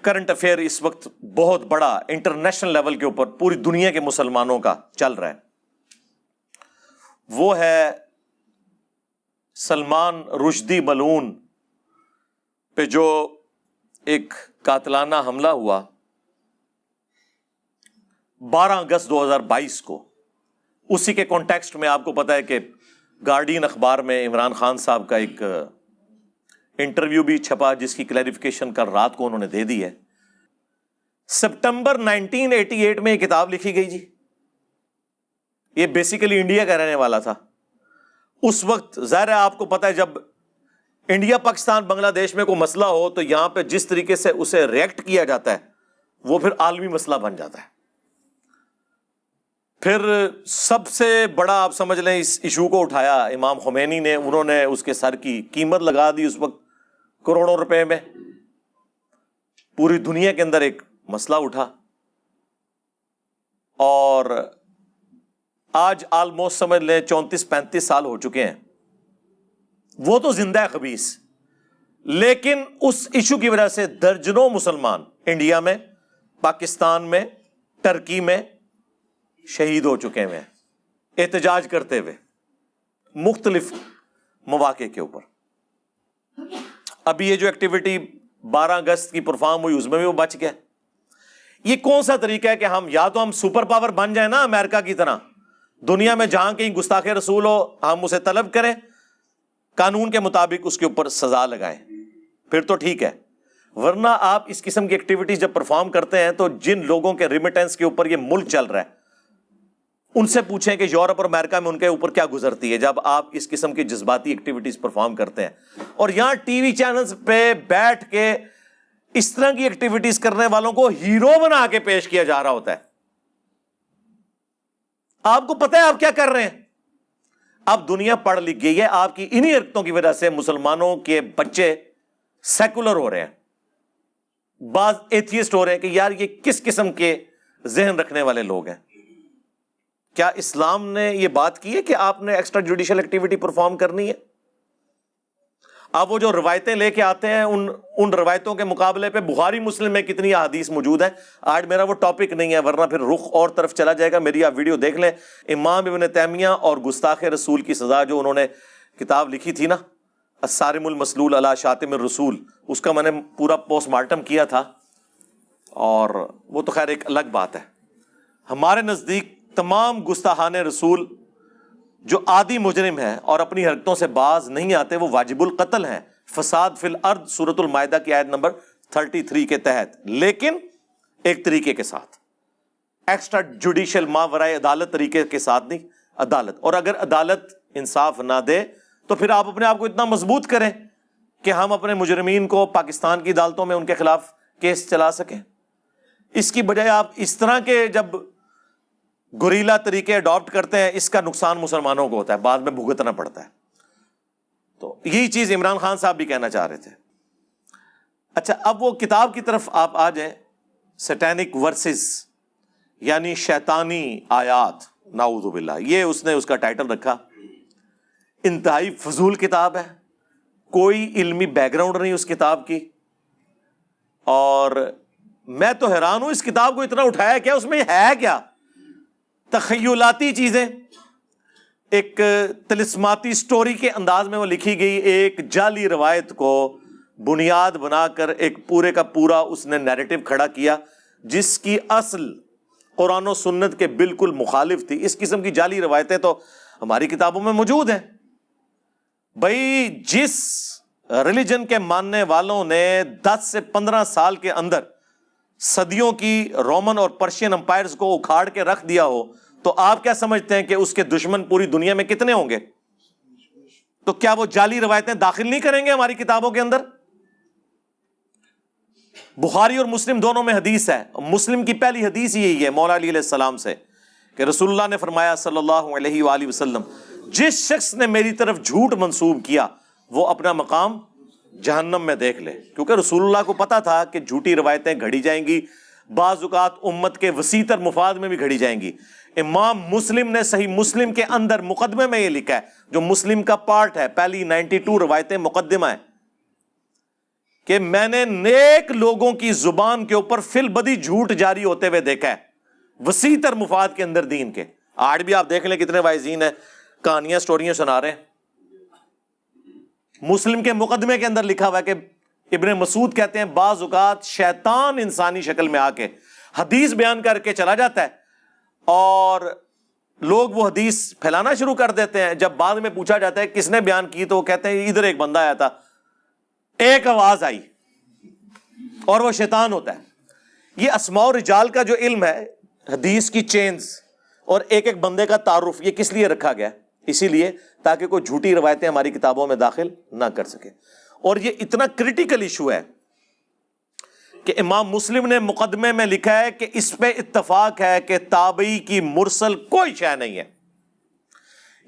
Current affair اس وقت بہت بڑا انٹرنیشنل لیول کے اوپر پوری دنیا کے مسلمانوں کا چل رہا ہے، وہ ہے سلمان رشدی ملعون پہ جو ایک قاتلانہ حملہ ہوا 12 اگست 2022 کو۔ اسی کے کانٹیکسٹ میں آپ کو پتا ہے کہ گارڈین اخبار میں عمران خان صاحب کا ایک انٹرویو بھی چھپا، جس کی کلیریفیکیشن کل رات کو انہوں نے دے دی ہے۔ سپٹمبر 1988 میں یہ کتاب لکھی گئی جی، یہ بیسیکلی انڈیا کا رہنے والا تھا اس وقت۔ ظاہر ہے آپ کو پتا ہے جب انڈیا پاکستان بنگلہ دیش میں کوئی مسئلہ ہو تو یہاں پہ جس طریقے سے اسے ریئیکٹ کیا جاتا ہے وہ پھر عالمی مسئلہ بن جاتا ہے۔ پھر سب سے بڑا آپ سمجھ لیں اس ایشو کو اٹھایا امام خمینی نے، انہوں نے اس کے سر کی قیمت لگا دی اس وقت کروڑوں روپے میں۔ پوری دنیا کے اندر ایک مسئلہ اٹھا، اور آج آلموسٹ سمجھ لیں 34-35 سال ہو چکے ہیں۔ وہ تو زندہ ہے خبیث، لیکن اس ایشو کی وجہ سے درجنوں مسلمان انڈیا میں، پاکستان میں، ٹرکی میں شہید ہو چکے ہیں احتجاج کرتے ہوئے مختلف مواقع کے اوپر۔ ابھی یہ جو ایکٹیویٹی 12 اگست کی پرفارم ہوئی اس میں بھی وہ بچ گیا۔ یہ کون سا طریقہ ہے کہ ہم یا تو ہم سپر پاور بن جائیں نا امریکہ کی طرح، دنیا میں جہاں کہیں گستاخ رسول ہو ہم اسے طلب کریں، قانون کے مطابق اس کے اوپر سزا لگائیں، پھر تو ٹھیک ہے۔ ورنہ آپ اس قسم کی ایکٹیویٹیز جب پرفارم کرتے ہیں تو جن لوگوں کے ریمیٹنس کے اوپر یہ ملک چل رہا ہے ان سے پوچھیں کہ یورپ اور امریکہ میں ان کے اوپر کیا گزرتی ہے جب آپ اس قسم کی جذباتی ایکٹیویٹیز پرفارم کرتے ہیں۔ اور یہاں ٹی وی چینلز پہ بیٹھ کے اس طرح کی ایکٹیویٹیز کرنے والوں کو ہیرو بنا کے پیش کیا جا رہا ہوتا ہے۔ آپ کو پتہ ہے آپ کیا کر رہے ہیں؟ اب دنیا پڑھ لکھ گئی ہے، آپ کی انہی حرکتوں کی وجہ سے مسلمانوں کے بچے سیکولر ہو رہے ہیں، بعض ایتھیسٹ ہو رہے ہیں کہ یار یہ کس قسم کے ذہن رکھنے والے لوگ ہیں۔ کیا اسلام نے یہ بات کی ہے کہ آپ نے ایکسٹرا جوڈیشل ایکٹیویٹی پرفارم کرنی ہے؟ اب وہ جو روایتیں لے کے آتے ہیں ان روایتوں کے مقابلے پہ بخاری مسلم میں کتنی احادیث موجود ہیں۔ آج میرا وہ ٹاپک نہیں ہے، ورنہ پھر رخ اور طرف چلا جائے گا۔ میری آپ ویڈیو دیکھ لیں، امام ابن تیمیہ اور گستاخ رسول کی سزا، جو انہوں نے کتاب لکھی تھی نا الصارم المسلول علی شاتم الرسول، اس کا میں نے پورا پوسٹ مارٹم کیا تھا، اور وہ تو خیر ایک الگ بات ہے۔ ہمارے نزدیک تمام گستاخان رسول جو عادی مجرم ہیں اور اپنی حرکتوں سے باز نہیں آتے وہ واجب القتل ہیں، فساد فی الارض سورۃ المائدہ کی آیت نمبر 33 کے تحت، لیکن ایک طریقے کے ساتھ، ایکسٹرا جوڈیشل ماورائے عدالت طریقے کے ساتھ نہیں، عدالت۔ اور اگر عدالت انصاف نہ دے تو پھر آپ اپنے آپ کو اتنا مضبوط کریں کہ ہم اپنے مجرمین کو پاکستان کی عدالتوں میں ان کے خلاف کیس چلا سکیں۔ اس کی بجائے آپ اس طرح کے جب گوریلا طریقے اڈاپٹ کرتے ہیں، اس کا نقصان مسلمانوں کو ہوتا ہے، بعد میں بھگتنا پڑتا ہے۔ تو یہی چیز عمران خان صاحب بھی کہنا چاہ رہے تھے۔ اچھا، اب وہ کتاب کی طرف آپ آ جائیں، سیٹینک ورسز یعنی شیطانی آیات، نعوذ باللہ، یہ اس نے اس کا ٹائٹل رکھا۔ انتہائی فضول کتاب ہے، کوئی علمی بیک گراؤنڈ نہیں اس کتاب کی، اور میں تو حیران ہوں اس کتاب کو اتنا اٹھایا کیا، اس میں ہے کیا؟ تخیلاتی چیزیں، ایک طلسماتی سٹوری کے انداز میں وہ لکھی گئی، ایک جعلی روایت کو بنیاد بنا کر ایک پورے کا پورا اس نے نیریٹو کھڑا کیا، جس کی اصل قرآن و سنت کے بالکل مخالف تھی۔ اس قسم کی جعلی روایتیں تو ہماری کتابوں میں موجود ہیں۔ بھائی جس ریلیجن کے ماننے والوں نے 10 سے 15 سال کے اندر صدیوں کی رومن اور پرشین امپائرز کو اکھاڑ کے رکھ دیا ہو، تو آپ کیا سمجھتے ہیں کہ اس کے دشمن پوری دنیا میں کتنے ہوں گے؟ تو کیا وہ جعلی روایتیں داخل نہیں کریں گے ہماری کتابوں کے اندر؟ بخاری اور مسلم دونوں میں حدیث ہے، مسلم کی پہلی حدیث یہی ہے مولا علی علیہ السلام سے کہ رسول اللہ نے فرمایا صلی اللہ علیہ وآلہ وسلم، جس شخص نے میری طرف جھوٹ منسوب کیا وہ اپنا مقام جہنم میں دیکھ لے۔ کیونکہ رسول اللہ کو پتا تھا کہ جھوٹی روایتیں گھڑی جائیں گی، بعض اوقات امت کے وسیع تر مفاد میں بھی گھڑی جائیں گی۔ امام مسلم نے صحیح مسلم کے اندر مقدمے میں یہ لکھا ہے، جو مسلم کا پارٹ ہے، پہلی 92 روایتیں مقدمہ ہے، کہ میں نے نیک لوگوں کی زبان کے اوپر فی البدی جھوٹ جاری ہوتے ہوئے دیکھا ہے وسیع تر مفاد کے اندر دین کے. آج بھی آپ دیکھ لیں کتنے واعظین ہیں کہانیاں سٹوریاں سنا رہے ہیں. مسلم کے مقدمے کے اندر لکھا ہوا ہے کہ ابن مسعود کہتے ہیں بعض اوقات شیطان انسانی شکل میں آ کے حدیث بیان کر کے چلا جاتا ہے اور لوگ وہ حدیث پھیلانا شروع کر دیتے ہیں. جب بعد میں پوچھا جاتا ہے کس نے بیان کی تو وہ کہتے ہیں ادھر ایک بندہ آیا تھا, ایک آواز آئی اور وہ شیطان ہوتا ہے. یہ اسماء و رجال کا جو علم ہے, حدیث کی چینز اور ایک ایک بندے کا تعارف, یہ کس لیے رکھا گیا؟ اسی لیے تاکہ کوئی جھوٹی روایتیں ہماری کتابوں میں داخل نہ کر سکے. اور یہ اتنا کریٹیکل ایشو ہے کہ امام مسلم نے مقدمے میں لکھا ہے کہ اس پہ اتفاق ہے کہ تابعی کی مرسل کوئی شے نہیں ہے.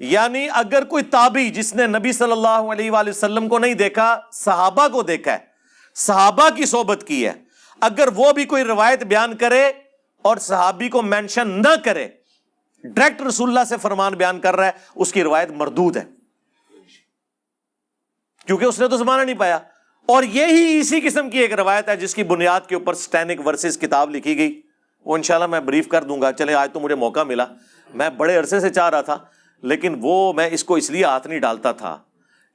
یعنی اگر کوئی تابعی جس نے نبی صلی اللہ علیہ وآلہ وسلم کو نہیں دیکھا, صحابہ کو دیکھا ہے, صحابہ کی صحبت کی ہے, اگر وہ بھی کوئی روایت بیان کرے اور صحابی کو مینشن نہ کرے, ڈائریکٹ رسول اللہ سے فرمان بیان کر رہا ہے, اس کی روایت مردود ہے, کیونکہ اس نے تو زمانہ نہیں پایا. اور یہی اسی قسم کی ایک روایت ہے جس کی بنیاد کے اوپر سٹینک ورسز کتاب لکھی گئی. وہ انشاءاللہ میں بریف کر دوں گا. چلے آج تو مجھے موقع ملا, میں بڑے عرصے سے چاہ رہا تھا, لیکن وہ میں اس کو اس لیے ہاتھ نہیں ڈالتا تھا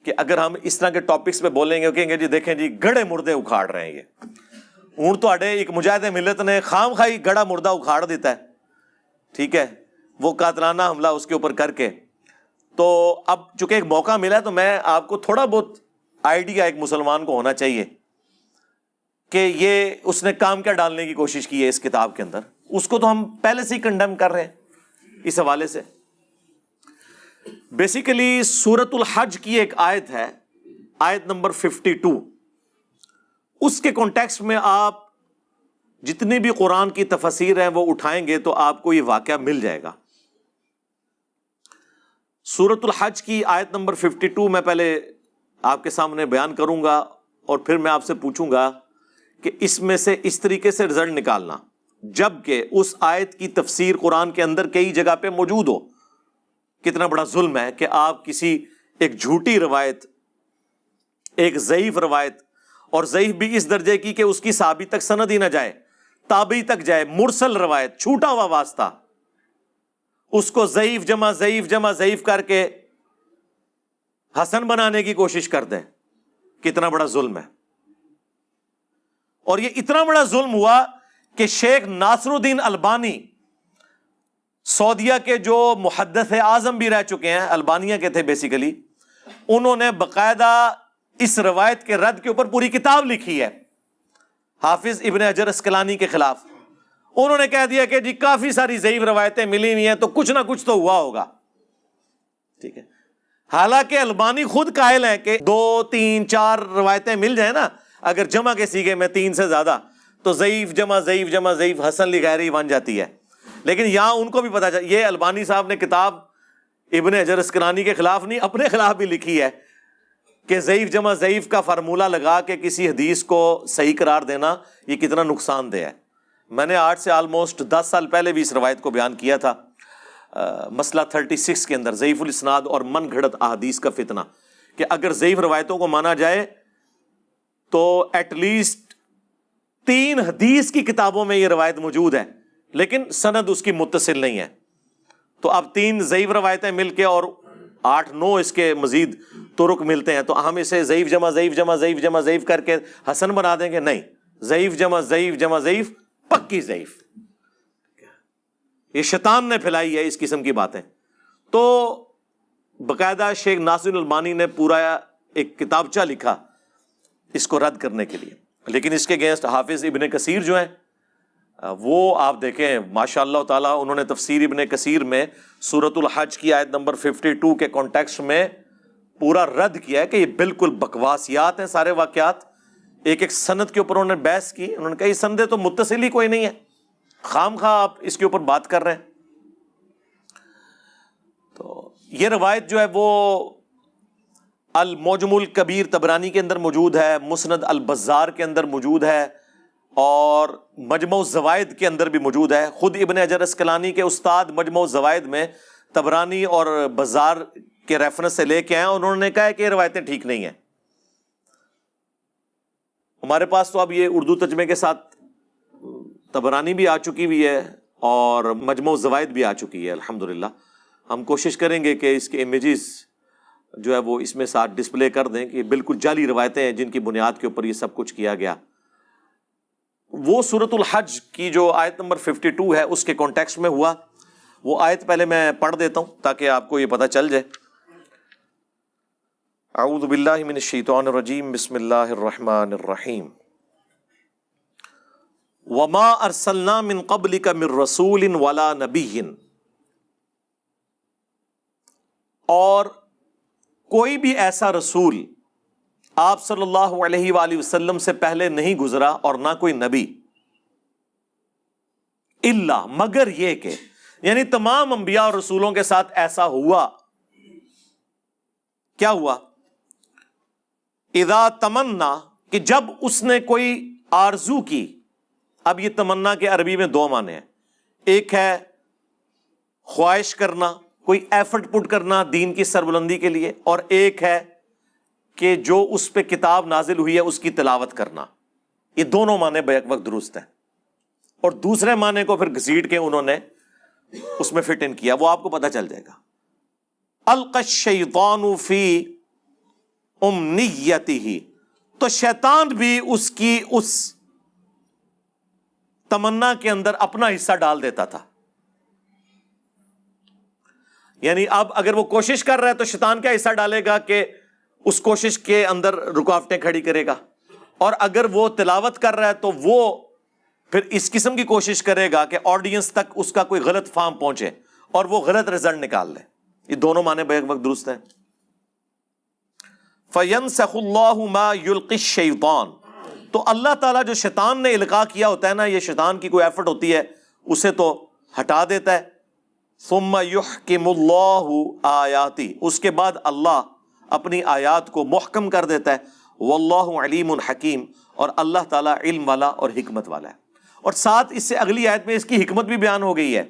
کہ اگر ہم اس طرح کے ٹاپکس پہ بولیں گے, کہیں گے جی دیکھیں جی گڑے مردے اکھاڑ رہے ہیں, یہ اون تو اڈے ایک مجاہد ملت نے خام خائی گڑا مردہ اکھاڑ دیتا ہے, ٹھیک ہے, وہ قاتلانہ حملہ اس کے اوپر کر کے. تو اب چونکہ ایک موقع ملا ہے تو میں آپ کو تھوڑا بہت آئیڈیا ایک مسلمان کو ہونا چاہیے کہ یہ اس نے کام کیا ڈالنے کی کوشش کی ہے اس کتاب کے اندر. اس کو تو ہم پہلے سے ہی کنڈیم کر رہے ہیں اس حوالے سے. بیسیکلی سورۃ الحج کی ایک آیت ہے, آیت نمبر 52. اس کے کانٹیکسٹ میں آپ جتنی بھی قرآن کی تفاسیر ہیں وہ اٹھائیں گے تو آپ کو یہ واقعہ مل جائے گا. سورۃ الحج کی آیت نمبر 52 میں پہلے آپ کے سامنے بیان کروں گا اور پھر میں آپ سے پوچھوں گا کہ اس میں سے اس طریقے سے رزلٹ نکالنا, جبکہ اس آیت کی تفسیر قرآن کے اندر کئی جگہ پہ موجود ہو. کتنا بڑا ظلم ہے کہ آپ کسی ایک جھوٹی روایت, ایک ضعیف روایت, اور ضعیف بھی اس درجے کی کہ اس کی صحابی تک سند ہی نہ جائے, تابعی تک جائے, مرسل روایت, چھوٹا ہوا واسطہ, اس کو ضعیف جمع ضعیف جمع ضعیف کر کے حسن بنانے کی کوشش کر دیں. کتنا بڑا ظلم ہے. اور یہ اتنا بڑا ظلم ہوا کہ شیخ ناصر الدین البانی, سعودیہ کے جو محدث اعظم بھی رہ چکے ہیں, البانیہ کے تھے بیسیکلی, انہوں نے باقاعدہ اس روایت کے رد کے اوپر پوری کتاب لکھی ہے حافظ ابن حجر اسقلانی کے خلاف. انہوں نے کہہ دیا کہ جی کافی ساری ضعیف روایتیں ملی ہوئی ہیں تو کچھ نہ کچھ تو ہوا ہوگا, ٹھیک ہے. حالانکہ البانی خود قائل ہیں کہ 2 3 4 روایتیں مل جائیں نا, اگر جمع کے سیغے میں 3 سے زیادہ, تو ضعیف جمع ضعیف جمع ضعیف حسن لغیری بن جاتی ہے. لیکن یہاں ان کو بھی پتا چلا, یہ البانی صاحب نے کتاب ابن حجر اسقلانی کے خلاف نہیں, اپنے خلاف بھی لکھی ہے کہ ضعیف جمع ضعیف کا فارمولہ لگا کے کسی حدیث کو صحیح قرار دینا یہ کتنا نقصان دہ ہے. میں نے آج سے آلموسٹ 10 سال پہلے بھی اس روایت کو بیان کیا تھا, مسئلہ 36 کے اندر, ضعیف الاسناد اور من گھڑت احادیث کا فتنہ, کہ اگر ضعیف روایتوں کو مانا جائے تو ایٹ لیسٹ 3 حدیث کی کتابوں میں یہ روایت موجود ہے لیکن سند اس کی متصل نہیں ہے. تو اب 3 ضعیف روایتیں مل کے اور 8-9 اس کے مزید طرق ملتے ہیں, تو ہم اسے ضعیف جمع ضعیف جمع ضعیف جمع ضعیف کر کے حسن بنا دیں گے؟ نہیں, ضعیف جمع ضعیف جمع ضعیف پکی ضعیف. یہ شیطان نے پھیلائی ہے اس قسم کی باتیں. تو باقاعدہ شیخ ناصر البانی نے پورا ایک کتابچہ لکھا اس کو رد کرنے کے لیے. لیکن اس کے اگینسٹ حافظ ابن کثیر جو ہیں وہ آپ دیکھیں ماشاء اللہ تعالیٰ, انہوں نے تفسیر ابن کثیر میں سورۃ الحج کی آیت نمبر 52 کے کانٹیکسٹ میں پورا رد کیا ہے کہ یہ بالکل بکواسیات ہیں سارے واقعات. ایک ایک سند کے اوپر انہوں نے بحث کی, انہوں نے کہا یہ سندیں تو متصل ہی کوئی نہیں ہے, خام خواہ آپ اس کے اوپر بات کر رہے ہیں. تو یہ روایت جو ہے وہ المعجم الکبیر طبرانی کے اندر موجود ہے, مسند البزار کے اندر موجود ہے, اور مجمع الزوائد کے اندر بھی موجود ہے. خود ابن حجر اسقلانی کے استاد مجمع الزوائد میں طبرانی اور بزار کے ریفرنس سے لے کے آئے, انہوں نے کہا ہے کہ یہ روایتیں ٹھیک نہیں ہیں. ہمارے پاس تو اب یہ اردو ترجمے کے ساتھ طبرانی بھی آ چکی ہوئی ہے اور مجموع الزوائد بھی آ چکی ہے الحمدللہ. ہم کوشش کریں گے کہ اس کے امیجز جو ہے وہ اس میں ساتھ ڈسپلے کر دیں کہ بالکل جعلی روایتیں ہیں جن کی بنیاد کے اوپر یہ سب کچھ کیا گیا. وہ سورۃ الحج کی جو آیت نمبر 52 ہے اس کے کانٹیکسٹ میں ہوا. وہ آیت پہلے میں پڑھ دیتا ہوں تاکہ آپ کو یہ پتہ چل جائے. اعوذ باللہ من الشیطان الرجیم بسم اللہ الرحمن الرحیم. وما ارسلنا من قبلک من رسول ولا نبی، اور کوئی بھی ایسا رسول آپ صلی اللہ علیہ وآلہ وسلم سے پہلے نہیں گزرا اور نہ کوئی نبی، الا مگر یہ کہ، یعنی تمام انبیاء اور رسولوں کے ساتھ ایسا ہوا. کیا ہوا؟ اذا تمنا، کہ جب اس نے کوئی آرزو کی. اب یہ تمنا کے عربی میں دو معنی ہیں. ایک ہے خواہش کرنا، کوئی ایفرٹ پٹ کرنا دین کی سربلندی کے لیے، اور ایک ہے کہ جو اس پہ کتاب نازل ہوئی ہے اس کی تلاوت کرنا. یہ دونوں معنی بیک وقت درست ہیں. اور دوسرے معنی کو پھر گھسیٹ کے انہوں نے اس میں فٹ ان کیا، وہ آپ کو پتہ چل جائے گا. القی الشیطان فی امنیتہ، تو شیطان بھی اس کی اس تمنا کے اندر اپنا حصہ ڈال دیتا تھا. یعنی اب اگر وہ کوشش کر رہا ہے تو شیطان کیا حصہ ڈالے گا کہ اس کوشش کے اندر رکاوٹیں کھڑی کرے گا. اور اگر وہ تلاوت کر رہا ہے تو وہ پھر اس قسم کی کوشش کرے گا کہ آڈینس تک اس کا کوئی غلط فہم پہنچے اور وہ غلط رزلٹ نکال لے. یہ دونوں معنی بیک وقت درست ہیں. فَيَنْسَخُ اللَّهُ مَا يُلْقِي الشَّيْطَانُ، تو اللہ تعالیٰ جو شیطان نے القاء کیا ہوتا ہے نا، یہ شیطان کی کوئی ایفرٹ ہوتی ہے، اسے تو ہٹا دیتا ہے. ثُمَّ يُحْكِمُ اللَّهُ آیَاتِهِ، اس کے بعد اللہ اپنی آیات کو محکم کر دیتا ہے. وَاللَّهُ عَلِيمٌ حَكِيمٌ، اور اللہ تعالیٰ علم والا اور حکمت والا ہے. اور ساتھ اس سے اگلی آیت میں اس کی حکمت بھی بیان ہو گئی ہے.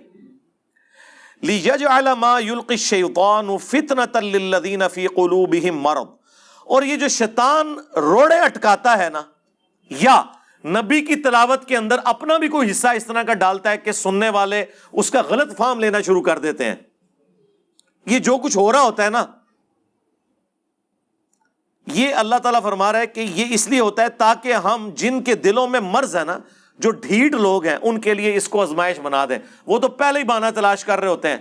لِيَجْعَلَ مَا يُلْقِي الشَّيْطَانُ فِتْنَةً لِلَّذِينَ فِي قُلُوبِهِم مَرَضٌ، اور یہ جو شیطان روڑے اٹکاتا ہے نا، یا نبی کی تلاوت کے اندر اپنا بھی کوئی حصہ اس طرح کا ڈالتا ہے کہ سننے والے اس کا غلط فہم لینا شروع کر دیتے ہیں. یہ جو کچھ ہو رہا ہوتا ہے نا، یہ اللہ تعالیٰ فرما رہا ہے کہ یہ اس لیے ہوتا ہے تاکہ ہم جن کے دلوں میں مرض ہے نا، جو ڈھیٹ لوگ ہیں، ان کے لیے اس کو آزمائش بنا دیں. وہ تو پہلے ہی بہانہ تلاش کر رہے ہوتے ہیں،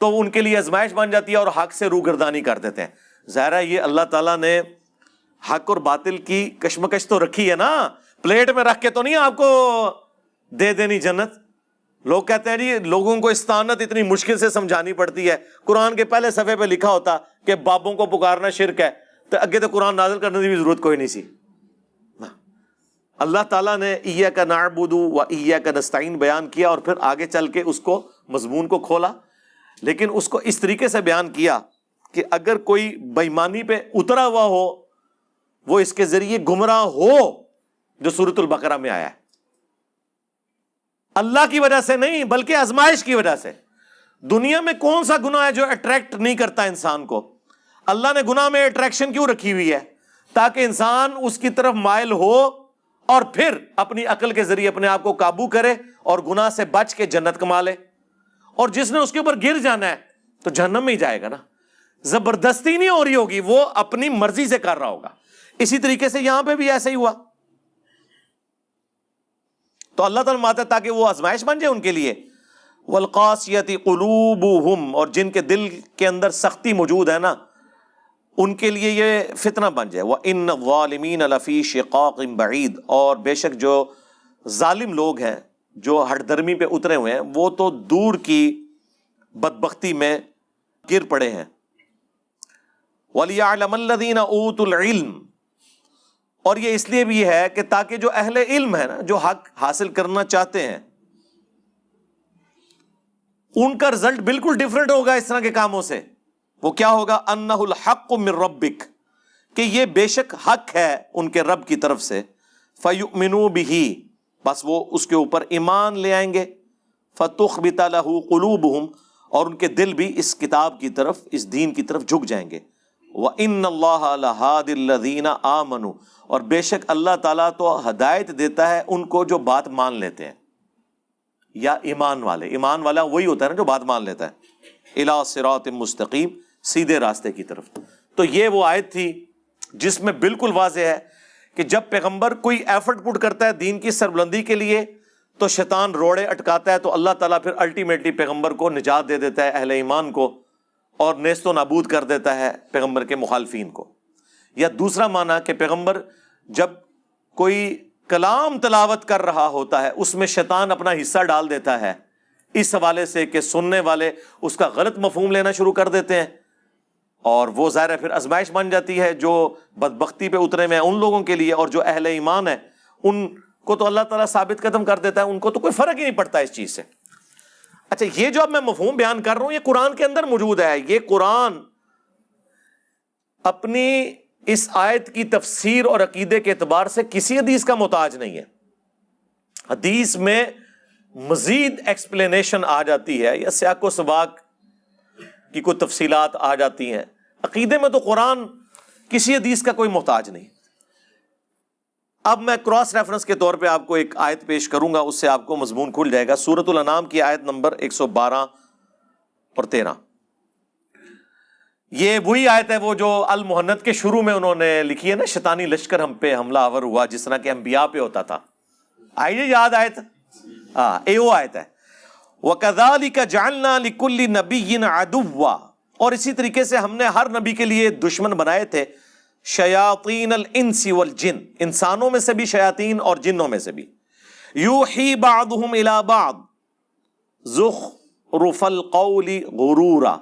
تو ان کے لیے آزمائش بن جاتی ہے اور حق سے روگردانی کر دیتے ہیں. ظاہر ہے یہ اللہ تعالیٰ نے حق اور باطل کی کشمکش تو رکھی ہے نا، پلیٹ میں رکھ کے تو نہیں آپ کو دے دینی جنت. لوگ کہتے ہیں جی لوگوں کو استعانت اتنی مشکل سے سمجھانی پڑتی ہے. قرآن کے پہلے صفحے پہ لکھا ہوتا کہ بابوں کو پکارنا شرک ہے، تو اگے تو قرآن نازل کرنے کی بھی ضرورت کوئی نہیں سی. اللہ تعالیٰ نے ایاک نعبد و ایاک نستعین بیان کیا اور پھر آگے چل کے اس کو مضمون کو کھولا، لیکن اس کو اس طریقے سے بیان کیا کہ اگر کوئی بے ایمانی پہ اترا ہوا ہو وہ اس کے ذریعے گمراہ ہو، جو سورۃ البقرہ میں آیا ہے. اللہ کی وجہ سے نہیں بلکہ آزمائش کی وجہ سے. دنیا میں کون سا گناہ ہے جو اٹریکٹ نہیں کرتا انسان کو؟ اللہ نے گناہ میں اٹریکشن کیوں رکھی ہوئی ہے؟ تاکہ انسان اس کی طرف مائل ہو اور پھر اپنی عقل کے ذریعے اپنے آپ کو قابو کرے اور گناہ سے بچ کے جنت کما لے. اور جس نے اس کے اوپر گر جانا ہے تو جہنم میں ہی جائے گا نا. زبردستی نہیں ہو رہی ہوگی، وہ اپنی مرضی سے کر رہا ہوگا. اسی طریقے سے یہاں پہ بھی ایسا ہی ہوا. تو اللہ تعالیٰ ماتا تاکہ وہ آزمائش بن جائے ان کے لیے. والقاسیۃ قلوبہم، اور جن کے دل کے اندر سختی موجود ہے نا، ان کے لیے یہ فتنہ بن جائے. وَإِنَّ الظَّالِمِينَ لَفِي شِقَاقٍ بَعِيدٍ، اور بے شک جو ظالم لوگ ہیں، جو ہٹ درمی پہ اترے ہوئے ہیں، وہ تو دور کی بدبختی میں گر پڑے ہیں. وَلِيَعْلَمَ الَّذِينَ أُوتُوا الْعِلْمَ، اور یہ اس لیے بھی ہے کہ تاکہ جو اہل علم ہے نا، جو حق حاصل کرنا چاہتے ہیں، ان کا رزلٹ بالکل ڈیفرنٹ ہوگا اس طرح کے کاموں سے. وہ کیا ہوگا؟ انہ الحق من ربک، کہ یہ بے شک حق ہے ان کے رب کی طرف سے. فیؤمنوا بہ، بس وہ اس کے اوپر ایمان لے آئیں گے. فتخبت لہ قلوبہم، اور ان کے دل بھی اس کتاب کی طرف، اس دین کی طرف جھک جائیں گے. وَإِنَّ اللَّهَ لَهَادِ الَّذِينَ آمَنُوا، اور بے شک اللہ تعالیٰ تو ہدایت دیتا ہے ان کو جو بات مان لیتے ہیں، یا ایمان والے، ایمان والا وہی ہوتا ہے نا جو بات مان لیتا ہے، اِلَىٰ صِرَاطٍ مستقیم، سیدھے راستے کی طرف۔ تو یہ وہ آیت تھی جس میں بالکل واضح ہے کہ جب پیغمبر کوئی ایفرٹ پٹ کرتا ہے دین کی سربلندی کے لیے تو شیطان روڑے اٹکاتا ہے، تو اللہ تعالیٰ پھر الٹیمیٹلی پیغمبر کو نجات دے دیتا ہے، اہل ایمان کو، اور نیست و نابود کر دیتا ہے پیغمبر کے مخالفین کو۔ یا دوسرا معنی کہ پیغمبر جب کوئی کلام تلاوت کر رہا ہوتا ہے اس میں شیطان اپنا حصہ ڈال دیتا ہے، اس حوالے سے کہ سننے والے اس کا غلط مفہوم لینا شروع کر دیتے ہیں، اور وہ ظاہر ہے پھر آزمائش بن جاتی ہے جو بدبختی پہ اترے ہوئے ہیں ان لوگوں کے لیے، اور جو اہل ایمان ہے ان کو تو اللہ تعالیٰ ثابت قدم کر دیتا ہے، ان کو تو کوئی فرق ہی نہیں پڑتا اس چیز سے۔ اچھا، یہ جو اب میں مفہوم بیان کر رہا ہوں یہ قرآن کے اندر موجود ہے، یہ قرآن اپنی اس آیت کی تفسیر اور عقیدے کے اعتبار سے کسی حدیث کا محتاج نہیں ہے۔ حدیث میں مزید ایکسپلینیشن آ جاتی ہے یا سیاق و سباق کی کوئی تفصیلات آ جاتی ہیں، عقیدے میں تو قرآن کسی حدیث کا کوئی محتاج نہیں۔ اب میں کراس ریفرنس کے طور پہ آپ کو ایک آیت پیش کروں گا، اس سے آپ کو مضمون کھل جائے گا۔ سورۃ الانعام کی آیت نمبر 112 اور 13، یہ وہی آیت ہے وہ جو المحنت کے شروع میں انہوں نے لکھی ہے نا، شیطانی لشکر ہم پہ حملہ آور ہوا جس طرح کہ انبیاء پہ ہوتا تھا۔ آئیے یاد آیت، اے وہ آیت ہے، وَكَذَلِكَ جَعَلْنَا لِكُلِّ نَبِيٍّ عَدُوًّا، اور اسی طریقے سے ہم نے ہر نبی کے لیے دشمن بنائے تھے، شیاطین الانس والجن، انسانوں میں سے بھی شیاطین اور جنوں میں سے بھی، یوحی بعضهم الی بعض زخرف القول غرورا،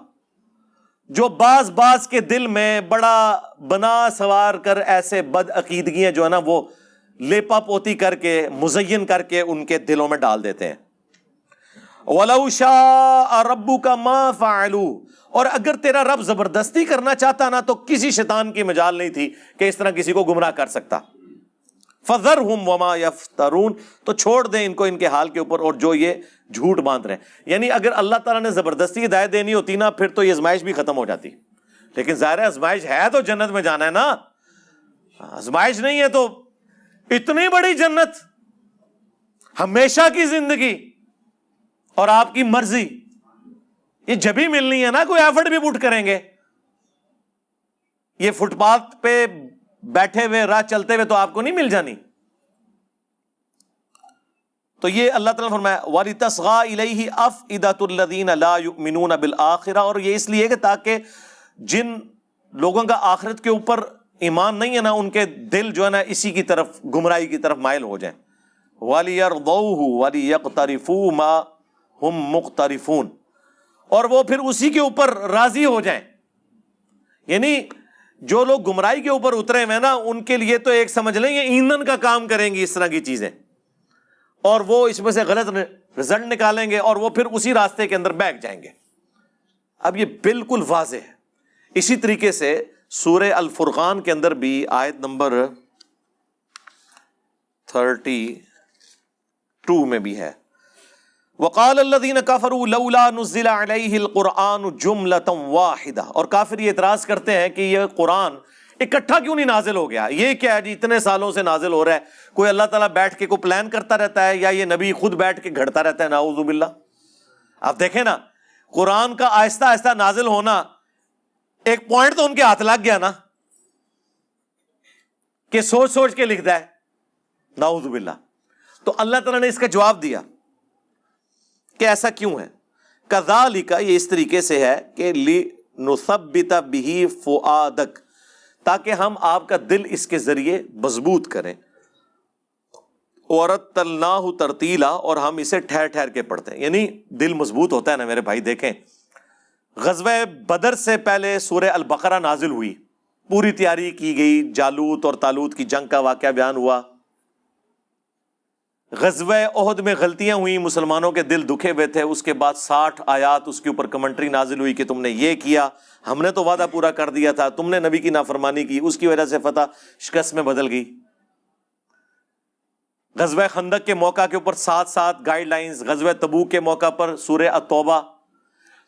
جو بعض کے دل میں بڑا بنا سوار کر ایسے بد عقیدگیاں جو ہے نا وہ لیپا پوتی کر کے مزین کر کے ان کے دلوں میں ڈال دیتے ہیں۔ وَلَوْ شَاءَ رَبُّكَ مَا فَعَلُوا، اور اگر تیرا رب زبردستی کرنا چاہتا نا تو کسی شیطان کی مجال نہیں تھی کہ اس طرح کسی کو گمراہ کر سکتا۔ فَذَرْهُمْ وَمَا يَفْتَرُونَ، تو چھوڑ دیں ان کو ان کے حال کے اوپر اور جو یہ جھوٹ باندھ رہے ہیں۔ یعنی اگر اللہ تعالیٰ نے زبردستی ہدایت دینی ہوتی نا پھر تو یہ آزمائش بھی ختم ہو جاتی، لیکن ظاہر ہے آزمائش ہے تو جنت میں جانا ہے نا، آزمائش نہیں ہے تو اتنی بڑی جنت، ہمیشہ کی زندگی اور آپ کی مرضی، یہ جبھی ملنی ہے نا، کوئی ایفرٹ بھی پٹ کریں گے۔ یہ فٹ پاتھ پہ بیٹھے ہوئے راہ چلتے ہوئے تو آپ کو نہیں مل جانی۔ تو یہ اللہ تعالیٰ نے فرمایا وَلِتَصْغَىٰ إِلَيْهِ أَفْئِدَةُ الَّذِينَ لَا يُؤْمِنُونَ بِالْآخِرَةِ، اور یہ اس لیے کہ تاکہ جن لوگوں کا آخرت کے اوپر ایمان نہیں ہے نا ان کے دل جو ہے نا اسی کی طرف، گمراہی کی طرف مائل ہو جائیں۔ وَلِيَرْضَوْهُ وَلِيَقْتَرِفُوا مَا هُمْ مُقْتَرِفُونَ، اور وہ پھر اسی کے اوپر راضی ہو جائیں۔ یعنی جو لوگ گمراہی کے اوپر اترے ہوئے نا ان کے لیے تو ایک سمجھ لیں یہ ایندھن کا کام کریں گی اس طرح کی چیزیں، اور وہ اس میں سے غلط رزلٹ نکالیں گے اور وہ پھر اسی راستے کے اندر بیٹھ جائیں گے۔ اب یہ بالکل واضح ہے۔ اسی طریقے سے سورہ الفرقان کے اندر بھی آیت نمبر 32 میں بھی ہے، وَقَالَ الَّذِينَ كَفَرُوا لَوْلَا نُزِّلَ عَلَيْهِ الْقُرْآنُ جُمْلَةً وَاحِدَةً، اور کافر یہ اعتراض کرتے ہیں کہ یہ قرآن اکٹھا کیوں نہیں نازل ہو گیا، یہ کیا ہے جی اتنے سالوں سے نازل ہو رہا ہے، کوئی اللہ تعالیٰ بیٹھ کے کوئی پلان کرتا رہتا ہے یا یہ نبی خود بیٹھ کے گھڑتا رہتا ہے، نعوذ باللہ۔ آپ دیکھیں نا قرآن کا آہستہ آہستہ نازل ہونا، ایک پوائنٹ تو ان کے ہاتھ لگ گیا نا کہ سوچ سوچ کے لکھتا ہے، نعوذ باللہ۔ تو اللہ تعالیٰ نے اس کا جواب دیا کہ ایسا کیوں ہے، کذالک، یہ اس طریقے سے ہے کہ لنثبت بہ فؤادک، تاکہ ہم آپ کا دل اس کے ذریعے مضبوط کریں، ورتلناہ ترتیلا، اور ہم اسے ٹھہر ٹھہر کے پڑھتے ہیں۔ یعنی دل مضبوط ہوتا ہے نا میرے بھائی، دیکھیں غزوہ بدر سے پہلے سورہ البقرہ نازل ہوئی، پوری تیاری کی گئی، جالوت اور طالوت کی جنگ کا واقعہ بیان ہوا، غزوہ احد میں غلطیاں ہوئیں، مسلمانوں کے دل دکھے ہوئے تھے، اس کے بعد 60 آیات اس کے اوپر کمنٹری نازل ہوئی کہ تم نے یہ کیا، ہم نے تو وعدہ پورا کر دیا تھا، تم نے نبی کی نافرمانی کی، اس کی وجہ سے فتح شکست میں بدل گئی۔ غزوہ خندق کے موقع کے اوپر 7 گائیڈ لائنز، غزوہ تبوک کے موقع پر سورہ التوبہ۔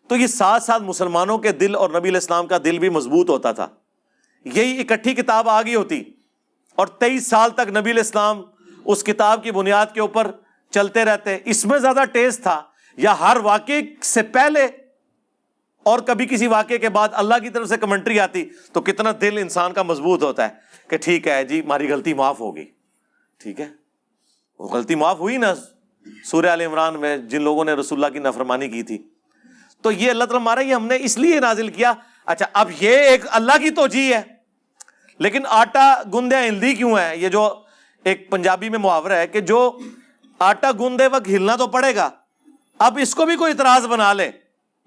تو یہ 7 مسلمانوں کے دل اور نبی علیہ السلام کا دل بھی مضبوط ہوتا تھا، یہی اکٹھی کتاب آ گئی ہوتی اور 23 سال تک نبی علیہ السلام اس کتاب کی بنیاد کے اوپر چلتے رہتے، اس میں زیادہ ٹیسٹ تھا یا ہر واقعے سے پہلے اور کبھی کسی واقعے کے بعد اللہ کی طرف سے کمنٹری آتی تو کتنا دل انسان کا مضبوط ہوتا ہے کہ ٹھیک ہے جی ہماری غلطی معاف ہوگی. ٹھیک ہے، وہ غلطی معاف ہوئی نا سورہ آل عمران میں جن لوگوں نے رسول اللہ کی نافرمانی کی تھی. تو یہ اللہ تعالیٰ ہمارا یہ ہم نے اس لیے نازل کیا. اچھا اب یہ ایک اللہ کی توجیہ ہے، لیکن آٹا گوندے ہلدی کیوں ہے؟ یہ جو ایک پنجابی میں محاورہ ہے کہ جو آٹا گوندے وقت ہلنا تو پڑے گا، اب اس کو بھی کوئی اعتراض بنا لے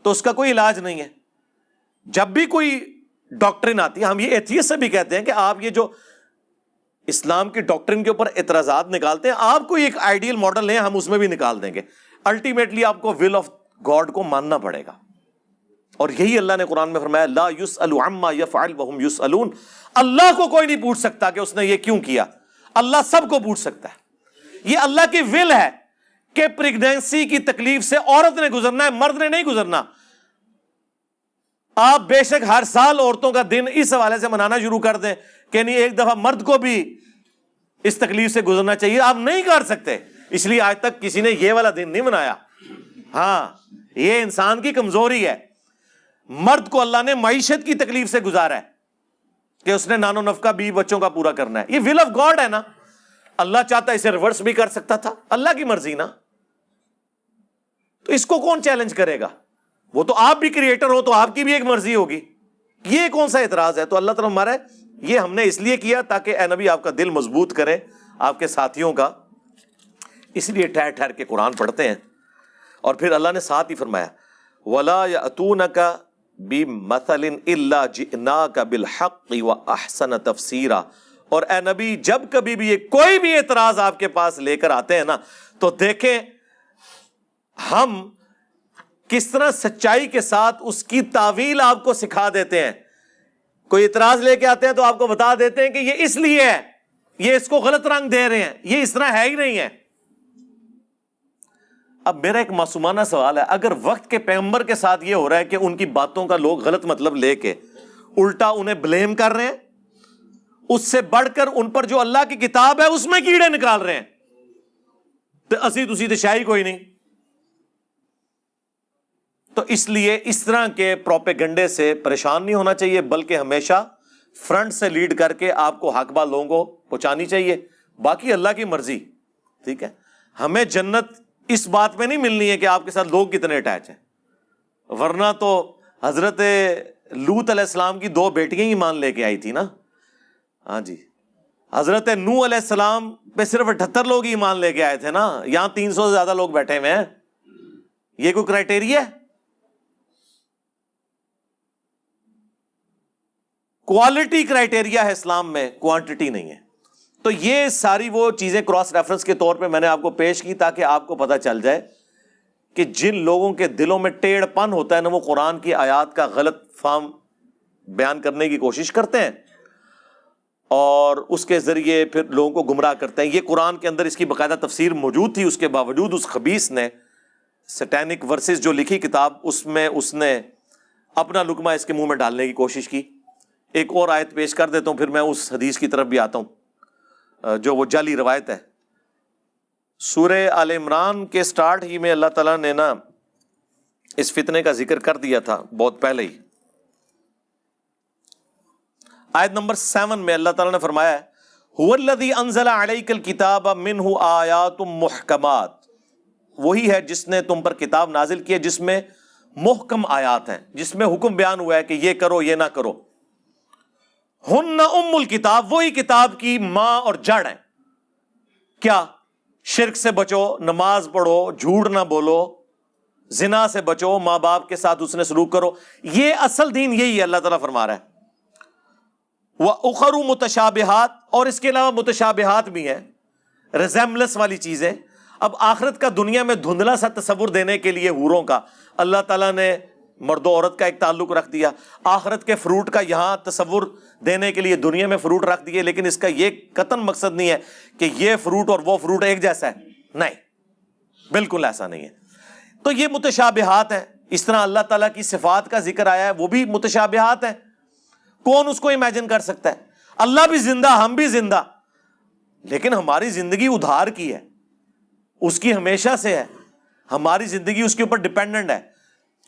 تو اس کا کوئی علاج نہیں ہے. جب بھی کوئی ڈاکٹرن آتی ہے، ہم یہ ایتھیسٹ سے بھی کہتے ہیں کہ آپ یہ جو اسلام کی ڈاکٹرن کے اوپر اعتراضات نکالتے ہیں، آپ کوئی ایک آئیڈیل ماڈل لیں، ہم اس میں بھی نکال دیں گے. الٹیمیٹلی آپ کو ول آف گاڈ کو ماننا پڑے گا. اور یہی اللہ نے قرآن میں فرمایا لا یسأل عما یفعل وہم یسألون. اللہ کو کوئی نہیں پوچھ سکتا کہ اس نے یہ کیوں کیا، اللہ سب کو پوچھ سکتا ہے. یہ اللہ کی ول ہے کہ پریگنینسی کی تکلیف سے عورت نے گزرنا ہے، مرد نے نہیں گزرنا. آپ بے شک ہر سال عورتوں کا دن اس حوالے سے منانا شروع کر دیں کہ نہیں ایک دفعہ مرد کو بھی اس تکلیف سے گزرنا چاہیے، آپ نہیں کر سکتے. اس لیے آج تک کسی نے یہ والا دن نہیں منایا. ہاں یہ انسان کی کمزوری ہے. مرد کو اللہ نے معیشت کی تکلیف سے گزارا ہے کہ اس نے نان و نفقہ بیوی بچوں کا پورا کرنا ہے. یہ ول آف گاڈ ہے نا. اللہ چاہتا اسے ریورس بھی کر سکتا تھا، اللہ کی مرضی نا. تو اس کو کون چیلنج کرے گا؟ وہ تو آپ بھی کریٹر ہو تو آپ کی بھی ایک مرضی ہوگی. یہ کون سا اعتراض ہے؟ تو اللہ تعالیٰ ہمارا یہ ہم نے اس لیے کیا تاکہ اے نبی آپ کا دل مضبوط کرے، آپ کے ساتھیوں کا. اس لیے ٹھہر ٹھہر کے قرآن پڑھتے ہیں. اور پھر اللہ نے ساتھ ہی فرمایا وَلَا يَأْتُونَكَ بِمَثَلٍ إِلَّا جِئْنَاكَ بِالْحَقِّ وَأَحْسَنَ تَفْسِيرًا. اور اے نبی جب کبھی بھی کوئی بھی اعتراض آپ کے پاس لے کر آتے ہیں نا تو دیکھیں ہم کس طرح سچائی کے ساتھ اس کی تعویل آپ کو سکھا دیتے ہیں. کوئی اعتراض لے کے آتے ہیں تو آپ کو بتا دیتے ہیں کہ یہ اس لیے ہے، یہ اس کو غلط رنگ دے رہے ہیں، یہ اس طرح ہے ہی نہیں ہے. اب میرا ایک معصومانہ سوال ہے، اگر وقت کے پیغمبر کے ساتھ یہ ہو رہا ہے کہ ان کی باتوں کا لوگ غلط مطلب لے کے الٹا انہیں بلیم کر رہے ہیں، اس سے بڑھ کر ان پر جو اللہ کی کتاب ہے اس میں کیڑے نکال رہے ہیں، تو اسی تسی تو شاہی کوئی نہیں. تو اس لیے اس طرح کے پروپیگنڈے سے پریشان نہیں ہونا چاہیے، بلکہ ہمیشہ فرنٹ سے لیڈ کر کے آپ کو حق بات لوگوں کو پہنچانی چاہیے. باقی اللہ کی مرضی. ٹھیک ہے، ہمیں جنت اس بات پہ نہیں ملنی ہے کہ آپ کے ساتھ لوگ کتنے اٹیچ ہیں، ورنہ تو حضرت لوط علیہ السلام کی 2 بیٹیاں ہی مان لے کے آئی تھی نا. ہاں جی، حضرت نوح علیہ السلام پہ صرف 78 لوگ ہی ایمان لے کے آئے تھے نا، یہاں 300 سے زیادہ لوگ بیٹھے ہوئے ہیں. یہ کوئی کرائٹیریا ہے؟ کوالٹی کرائٹیریا ہے اسلام میں، کوانٹٹی نہیں ہے. تو یہ ساری وہ چیزیں کراس ریفرنس کے طور پہ میں نے آپ کو پیش کی تاکہ آپ کو پتہ چل جائے کہ جن لوگوں کے دلوں میں ٹیڑھ پن ہوتا ہے نا، وہ قرآن کی آیات کا غلط فہم بیان کرنے کی کوشش کرتے ہیں اور اس کے ذریعے پھر لوگوں کو گمراہ کرتے ہیں. یہ قرآن کے اندر اس کی باقاعدہ تفسیر موجود تھی، اس کے باوجود اس خبیث نے سیٹینک ورسز جو لکھی کتاب اس میں اس نے اپنا لقمہ اس کے منہ میں ڈالنے کی کوشش کی. ایک اور آیت پیش کر دیتا ہوں پھر میں اس حدیث کی طرف بھی آتا ہوں جو وہ جعلی روایت ہے. سورہ آل عمران کے سٹارٹ ہی میں اللہ تعالیٰ نے نا اس فتنے کا ذکر کر دیا تھا بہت پہلے ہی. آیت نمبر 7 میں اللہ تعالیٰ نے فرمایا ہے هُوَ الَّذِي أَنزَلَ عَلَيْكَ الْكِتَابَ مِنْهُ آيَاتٌ مُحْكَمَاتٌ. وہی ہے جس نے تم پر کتاب نازل کی ہے جس میں محکم آیات ہیں، جس میں حکم بیان ہوا ہے کہ یہ کرو یہ نہ کرو. ہن ام الکتاب، وہی کتاب کی ماں اور جڑ ہے. کیا؟ شرک سے بچو، نماز پڑھو، جھوٹ نہ بولو، زنا سے بچو، ماں باپ کے ساتھ اس نے سلوک کرو. یہ اصل دین یہی ہے. اللہ تعالیٰ فرما رہا ہے وَأُخَرُ مُتَشَابِهَاتٌ، اور اس کے علاوہ متشابہات بھی ہیں، ریزیمبلنس والی چیزیں. اب آخرت کا دنیا میں دھندلا سا تصور دینے کے لیے حوروں کا اللہ تعالیٰ نے مرد و عورت کا ایک تعلق رکھ دیا. آخرت کے فروٹ کا یہاں تصور دینے کے لیے دنیا میں فروٹ رکھ دیے، لیکن اس کا یہ قطعاً مقصد نہیں ہے کہ یہ فروٹ اور وہ فروٹ ایک جیسا ہے. نہیں، بالکل ایسا نہیں ہے. تو یہ متشابہات ہیں. اس طرح اللہ تعالیٰ کی صفات کا ذکر آیا ہے، وہ بھی متشابہات ہیں. کون اس کو امیجن کر سکتا ہے؟ اللہ بھی زندہ، ہم بھی زندہ، لیکن ہماری زندگی ادھار کی ہے، اس کی ہمیشہ سے ہے، ہماری زندگی اس کے اوپر ڈیپینڈنٹ ہے،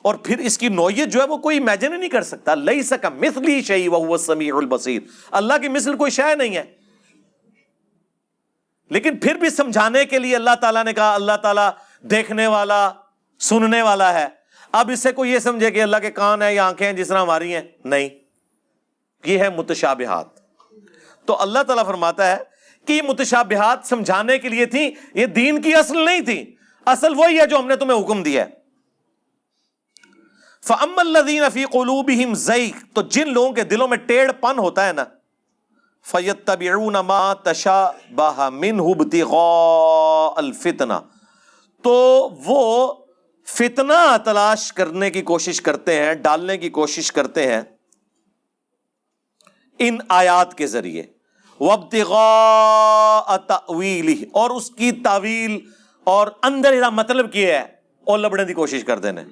اور پھر اس کی نوعیت جو ہے وہ کوئی امیجن ہی نہیں کر سکتا۔ لیس کمثلہ شیء وہو السمیع البصیر، اللہ کی مثل کوئی شے نہیں ہے۔ لیکن پھر بھی سمجھانے کے لیے اللہ تعالیٰ نے کہا اللہ تعالیٰ دیکھنے والا، سننے والا ہے۔ اب اس سے کوئی یہ سمجھے کہ اللہ کے کان ہیں یا آنکھیں ہیں جس طرح ہماری ہیں، نہیں، یہ ہے متشابہات۔ تو اللہ تعالیٰ فرماتا ہے کہ یہ متشابہات سمجھانے کے لیے تھی، یہ دین کی اصل نہیں تھی، اصل وہی ہے جو ہم نے تمہیں حکم دیا ہے۔ فَأَمَّا الَّذِينَ فِي قُلُوبِهِمْ زَيْغٌ، تو جن لوگوں کے دلوں میں ٹیڑھ پن ہوتا ہے نا، فَيَتَّبِعُونَ مَا تَشَابَهَ مِنْهُ ابْتِغَاءَ الْفِتْنَةِ، تو وہ فتنہ تلاش کرنے کی کوشش کرتے ہیں، ڈالنے کی کوشش کرتے ہیں ان آیات کے ذریعے، وَابْتِغَاءَ تَأْوِيلِهِ، اور اس کی تعویل اور اندر ہی مطلب کیا ہے اور لبڑنے کی کوشش کرتے ہیں۔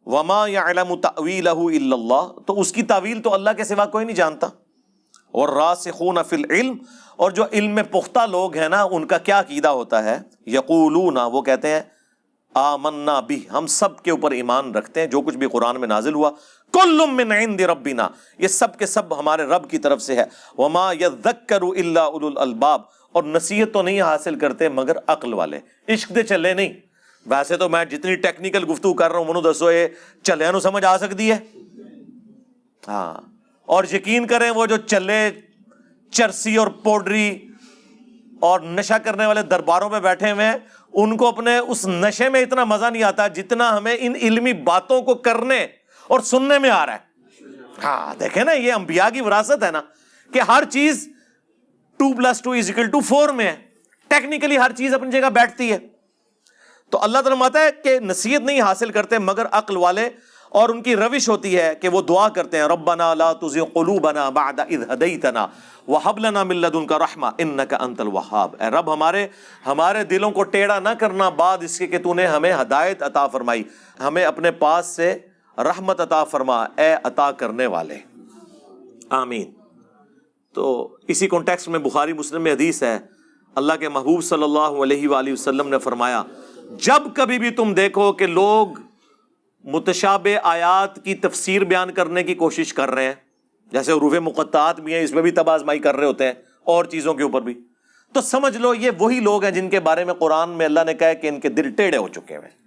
وَمَا يَعْلَمُ تَأْوِيلَهُ إِلَّا اللَّهُ، تو اس کی تعویل تو اللہ کے سوا کوئی نہیں جانتا۔ اور راسخون فی العلم، اور جو علم میں پختہ لوگ ہیں نا، ان کا کیا عقیدہ ہوتا ہے؟ یقولون، وہ کہتے ہیں آمنا بھی، ہم سب کے اوپر ایمان رکھتے ہیں، جو کچھ بھی قرآن میں نازل ہوا، کل من عند ربنا، یہ سب کے سب ہمارے رب کی طرف سے ہے۔ وما یذکر الا اولو الالباب، اور نصیحت تو نہیں حاصل کرتے مگر عقل والے، عشق دے چلے نہیں۔ ویسے تو میں جتنی ٹیکنیکل گفتگو کر رہا ہوں، منو دسو یہ چلے نو سمجھ آ سکتی ہے؟ ہاں، اور یقین کریں وہ جو چلے چرسی اور پوڈری اور نشہ کرنے والے درباروں پہ بیٹھے ہوئے ہیں، ان کو اپنے اس نشے میں اتنا مزہ نہیں آتا جتنا ہمیں ان علمی باتوں کو کرنے اور سننے میں آ رہا ہے۔ ہاں دیکھیں نا، یہ انبیاء کی وراثت ہے نا، کہ ہر چیز 2+2=4 میں ہے، ٹیکنیکلی ہر چیز اپنی جگہ بیٹھتی ہے۔ تو اللہ تعالیٰ فرماتا ہے کہ نصیحت نہیں حاصل کرتے مگر عقل والے، اور ان کی روش ہوتی ہے کہ وہ دعا کرتے ہیں ربنا لا تزغ قلوبنا بعد اذ ہدیتنا وہب لنا من لدنک رحمہ انک انت الوہاب، اے رب ہمارے دلوں کو ٹیڑھا نہ کرنا بعد اس کے کہ تو نے ہمیں ہدایت عطا فرمائی، ہمیں اپنے پاس سے رحمت عطا فرما اے عطا کرنے والے، آمین۔ تو اسی کانٹیکسٹ میں بخاری مسلم میں حدیث ہے، اللہ کے محبوب صلی اللہ علیہ وآلہ وسلم نے فرمایا جب کبھی بھی تم دیکھو کہ لوگ متشابہ آیات کی تفسیر بیان کرنے کی کوشش کر رہے ہیں، جیسے حروف مقطعات بھی ہیں، اس میں بھی تباہ آزمائی کر رہے ہوتے ہیں اور چیزوں کے اوپر بھی، تو سمجھ لو یہ وہی لوگ ہیں جن کے بارے میں قرآن میں اللہ نے کہا ہے کہ ان کے دل ٹیڑھے ہو چکے ہیں۔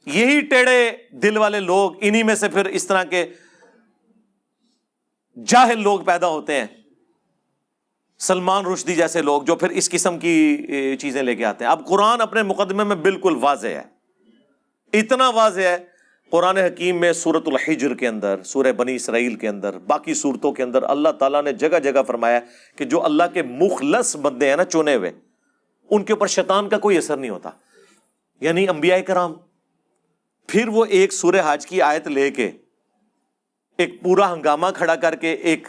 یہی ٹیڑھے دل والے لوگ، انہی میں سے پھر اس طرح کے جاہل لوگ پیدا ہوتے ہیں، سلمان رشدی جیسے لوگ جو پھر اس قسم کی چیزیں لے کے آتے ہیں۔ اب قرآن اپنے مقدمے میں بالکل واضح ہے، اتنا واضح ہے، قرآن حکیم میں سورۃ الحجر کے اندر، سورہ بنی اسرائیل کے اندر، باقی صورتوں کے اندر اللہ تعالیٰ نے جگہ جگہ فرمایا کہ جو اللہ کے مخلص بندے ہیں نا، چنے ہوئے، ان کے اوپر شیطان کا کوئی اثر نہیں ہوتا، یعنی انبیاء کرام۔ پھر وہ ایک سورہ حج کی آیت لے کے ایک پورا ہنگامہ کھڑا کر کے ایک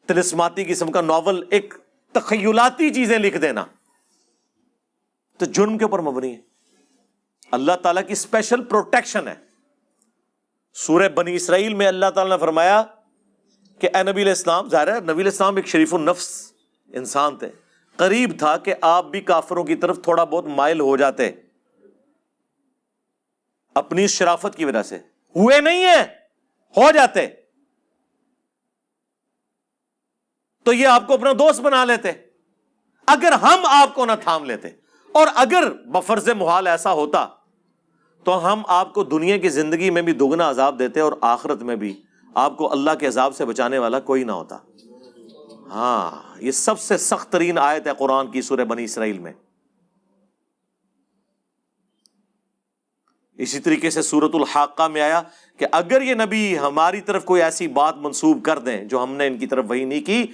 طلسماتی قسم کا ناول، ایک تخیلاتی چیزیں لکھ دینا، تو جرم کے اوپر مبنی ہے۔ اللہ تعالیٰ کی اسپیشل پروٹیکشن ہے۔ سورہ بنی اسرائیل میں اللہ تعالیٰ نے فرمایا کہ اے نبی علیہ السلام، ظاہر ہے نبی علیہ السلام ایک شریف النفس انسان تھے، قریب تھا کہ آپ بھی کافروں کی طرف تھوڑا بہت مائل ہو جاتے، اپنی شرافت کی وجہ سے ہوئے نہیں ہیں، ہو جاتے تو یہ آپ کو اپنا دوست بنا لیتے اگر ہم آپ کو نہ تھام لیتے، اور اگر بفرض محال ایسا ہوتا تو ہم آپ کو دنیا کی زندگی میں بھی دگنا عذاب دیتے اور آخرت میں بھی آپ کو اللہ کے عذاب سے بچانے والا کوئی نہ ہوتا۔ ہاں، یہ سب سے سخت ترین آیت ہے قرآن کی سورہ بنی اسرائیل میں۔ اسی طریقے سے سورۃ الحاقہ میں آیا کہ اگر یہ نبی ہماری طرف کوئی ایسی بات منسوب کر دیں جو ہم نے ان کی طرف وحی نہیں کی،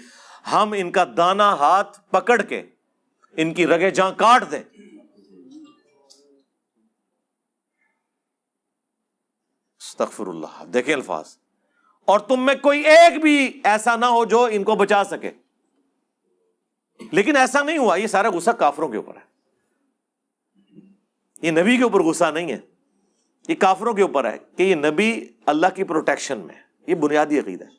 ہم ان کا دانا ہاتھ پکڑ کے ان کی رگیں جاں کاٹ دیں۔ استغفر اللہ، دیکھیں الفاظ، اور تم میں کوئی ایک بھی ایسا نہ ہو جو ان کو بچا سکے۔ لیکن ایسا نہیں ہوا، یہ سارا غصہ کافروں کے اوپر ہے، یہ نبی کے اوپر غصہ نہیں ہے، یہ کافروں کے اوپر ہے کہ یہ نبی اللہ کی پروٹیکشن میں، یہ بنیادی عقیدہ ہے.